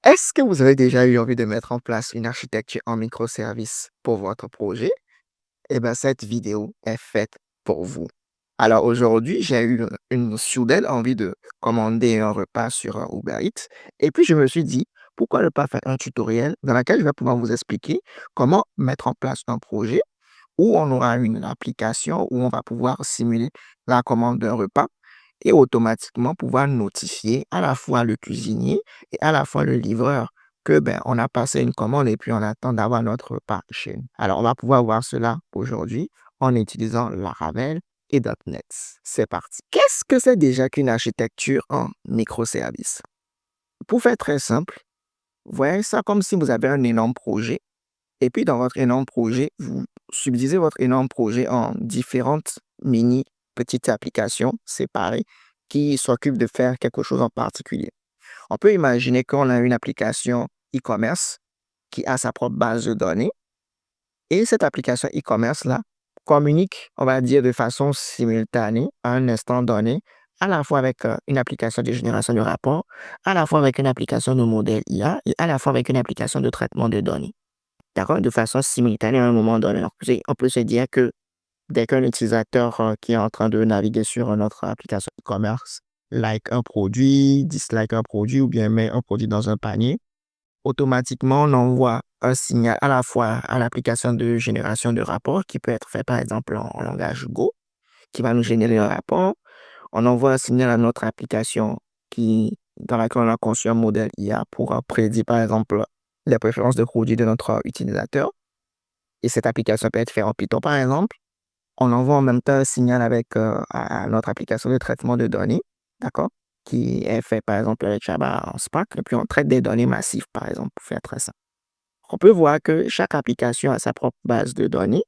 Est-ce que vous avez déjà eu envie de mettre en place une architecture en microservices pour votre projet? Eh bien, cette vidéo est faite pour vous. Alors aujourd'hui, j'ai eu une soudaine envie de commander un repas sur Uber Eats. Et puis je me suis dit, pourquoi ne pas faire un tutoriel dans lequel je vais pouvoir vous expliquer comment mettre en place un projet où on aura une application où on va pouvoir simuler la commande d'un repas et automatiquement pouvoir notifier à la fois le cuisinier et à la fois le livreur que ben on a passé une commande et puis on attend d'avoir notre repas chez nous. Alors on va pouvoir voir cela aujourd'hui en utilisant Laravel et .NET. C'est parti. Qu'est-ce que c'est déjà qu'une architecture en microservices? Pour faire très simple, voyez ça comme si vous avez un énorme projet et puis dans votre énorme projet, vous subdivisez votre énorme projet en différentes mini petites applications séparées qui s'occupent de faire quelque chose en particulier. On peut imaginer qu'on a une application e-commerce qui a sa propre base de données et cette application e-commerce-là communique, on va dire, de façon simultanée à un instant donné, à la fois avec une application de génération de rapports, à la fois avec une application de modèle IA et à la fois avec une application de traitement de données. D'accord? De façon simultanée à un moment donné. Donc, on peut se dire que dès qu'un utilisateur qui est en train de naviguer sur notre application e-commerce like un produit, dislike un produit ou bien met un produit dans un panier, automatiquement, on envoie un signal à la fois à l'application de génération de rapports qui peut être fait par exemple en langage Go, qui va nous générer un rapport. On envoie un signal à notre application dans laquelle on a conçu un modèle IA pour prédire par exemple les préférences de produits de notre utilisateur. Et cette application peut être faite en Python, par exemple. On envoie en même temps un signal à notre application de traitement de données, d'accord, qui est fait, par exemple, avec Java en Spark, et puis on traite des données massives, par exemple, pour faire très simple. On peut voir que chaque application a sa propre base de données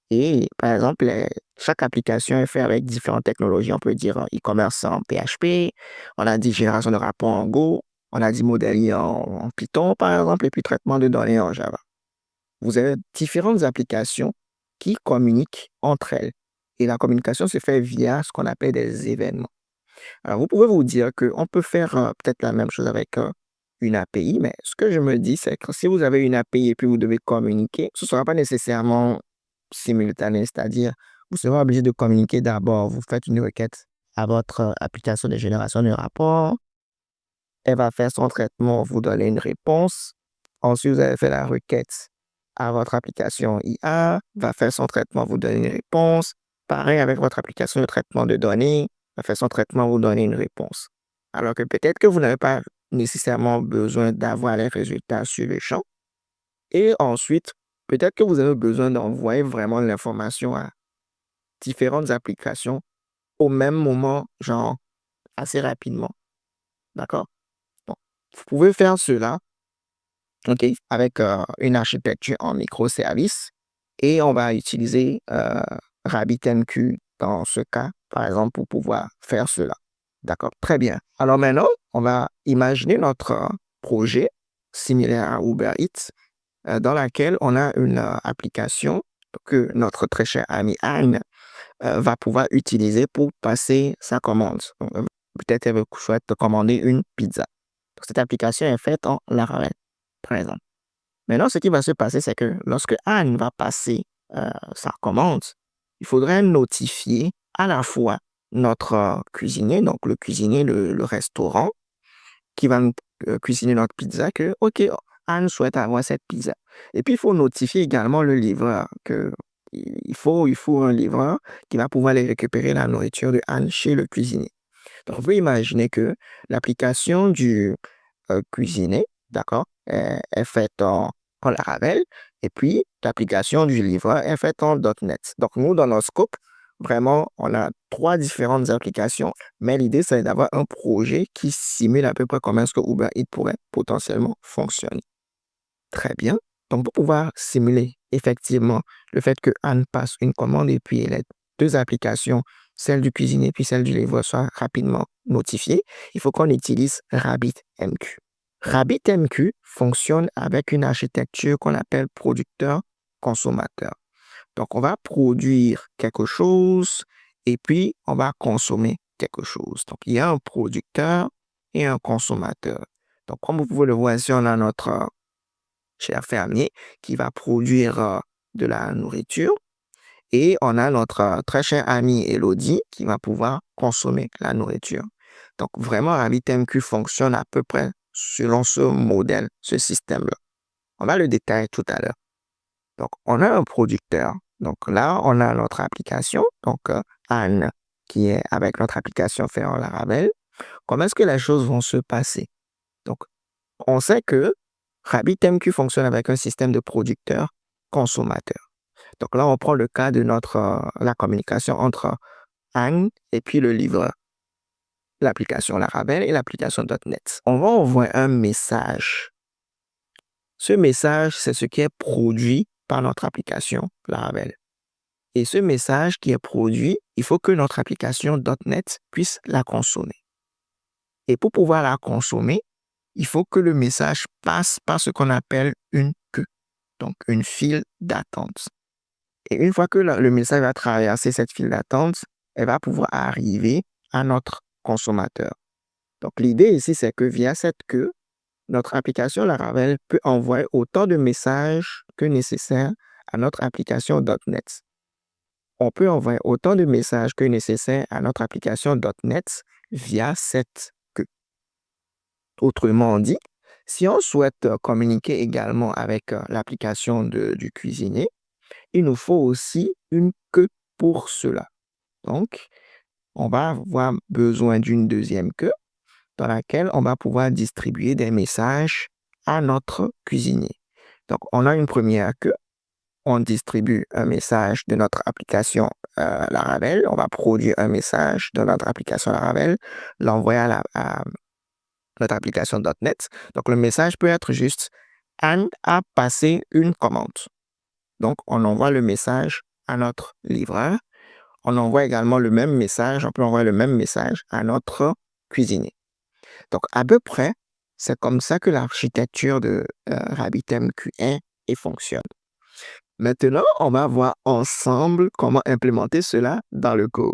et, par exemple, chaque application est faite avec différentes technologies. On peut dire e-commerce en PHP, on a dit génération de rapports en Go, on a dit modèle en Python, par exemple, et puis traitement de données en Java. Vous avez différentes applications qui communiquent entre elles. Et la communication se fait via ce qu'on appelle des événements. Alors, vous pouvez vous dire qu'on peut faire peut-être la même chose avec une API, mais ce que je me dis, c'est que si vous avez une API et puis vous devez communiquer, ce ne sera pas nécessairement simultané, c'est-à-dire vous serez obligé de communiquer d'abord. Vous faites une requête à votre application de génération de rapport. Elle va faire son traitement, vous donner une réponse. Ensuite, vous avez fait la requête à votre application IA, va faire son traitement, vous donner une réponse. Pareil avec votre application de traitement de données, va faire son traitement, vous donner une réponse. Alors que peut-être que vous n'avez pas nécessairement besoin d'avoir les résultats sur le champ. Et ensuite, peut-être que vous avez besoin d'envoyer vraiment l'information à différentes applications au même moment, genre assez rapidement. D'accord? Bon. Vous pouvez faire cela, OK, avec une architecture en microservices et on va utiliser RabbitMQ dans ce cas, par exemple, pour pouvoir faire cela. D'accord, très bien. Alors maintenant, on va imaginer notre projet similaire à Uber Eats dans laquelle on a une application que notre très cher ami Anne va pouvoir utiliser pour passer sa commande. Donc, peut-être elle souhaite commander une pizza. Donc, cette application est faite en Laravel, par exemple. Maintenant, ce qui va se passer, c'est que lorsque Anne va passer sa commande, il faudrait notifier à la fois notre cuisinier, donc le cuisinier, le restaurant, qui va nous cuisiner notre pizza, que, OK, Anne souhaite avoir cette pizza. Et puis, il faut notifier également le livreur que il faut un livreur qui va pouvoir aller récupérer la nourriture de Anne chez le cuisinier. Donc, on peut imaginer que l'application du cuisiner, d'accord, est faite en Laravel, et puis l'application du livreur est faite en .NET. Donc, nous, dans notre scope, vraiment, on a 3 différentes applications, mais l'idée, c'est d'avoir un projet qui simule à peu près comment est-ce que Uber Eats pourrait potentiellement fonctionner. Très bien. Donc, pour pouvoir simuler effectivement le fait que Anne passe une commande et puis les 2 applications, celle du cuisinier puis celle du livreur, soient rapidement notifiées, il faut qu'on utilise RabbitMQ. RabbitMQ fonctionne avec une architecture qu'on appelle producteur-consommateur. Donc, on va produire quelque chose et puis on va consommer quelque chose. Donc, il y a un producteur et un consommateur. Donc, comme vous pouvez le voir ici, on a notre cher fermier qui va produire de la nourriture et on a notre très chère amie Elodie qui va pouvoir consommer la nourriture. Donc, vraiment, RabbitMQ fonctionne à peu près selon ce modèle, ce système-là. On va le détailler tout à l'heure. Donc, on a un producteur. Donc là, on a notre application, donc Anne, qui est avec notre application Ferrand Laravel. Comment est-ce que les choses vont se passer? Donc, on sait que RabbitMQ fonctionne avec un système de producteur-consommateur. Donc là, on prend le cas de la communication entre Anne et puis le livreur, l'application Laravel et l'application .NET. On va envoyer un message. Ce message, c'est ce qui est produit par notre application Laravel. Et ce message qui est produit, il faut que notre application .NET puisse la consommer. Et pour pouvoir la consommer, il faut que le message passe par ce qu'on appelle une queue, donc une file d'attente. Et une fois que le message va traverser cette file d'attente, elle va pouvoir arriver à notre consommateur. Donc l'idée ici, c'est que via cette queue, notre application Laravel peut envoyer autant de messages que nécessaire à notre application .NET. On peut envoyer autant de messages que nécessaire à notre application .NET via cette queue. Autrement dit, si on souhaite communiquer également avec l'application du cuisinier, il nous faut aussi une queue pour cela. Donc, on va avoir besoin d'une deuxième queue dans laquelle on va pouvoir distribuer des messages à notre cuisinier. Donc, on a une première queue. On distribue un message de notre application Laravel. On va produire un message de notre application Laravel, l'envoyer à notre application .NET. Donc, le message peut être juste « Anne a passé une commande ». Donc, on envoie le message à notre livreur. On envoie également le même message, on peut envoyer le même message à notre cuisinier. Donc, à peu près, c'est comme ça que l'architecture de RabbitMQ est et fonctionne. Maintenant, on va voir ensemble comment implémenter cela dans le code.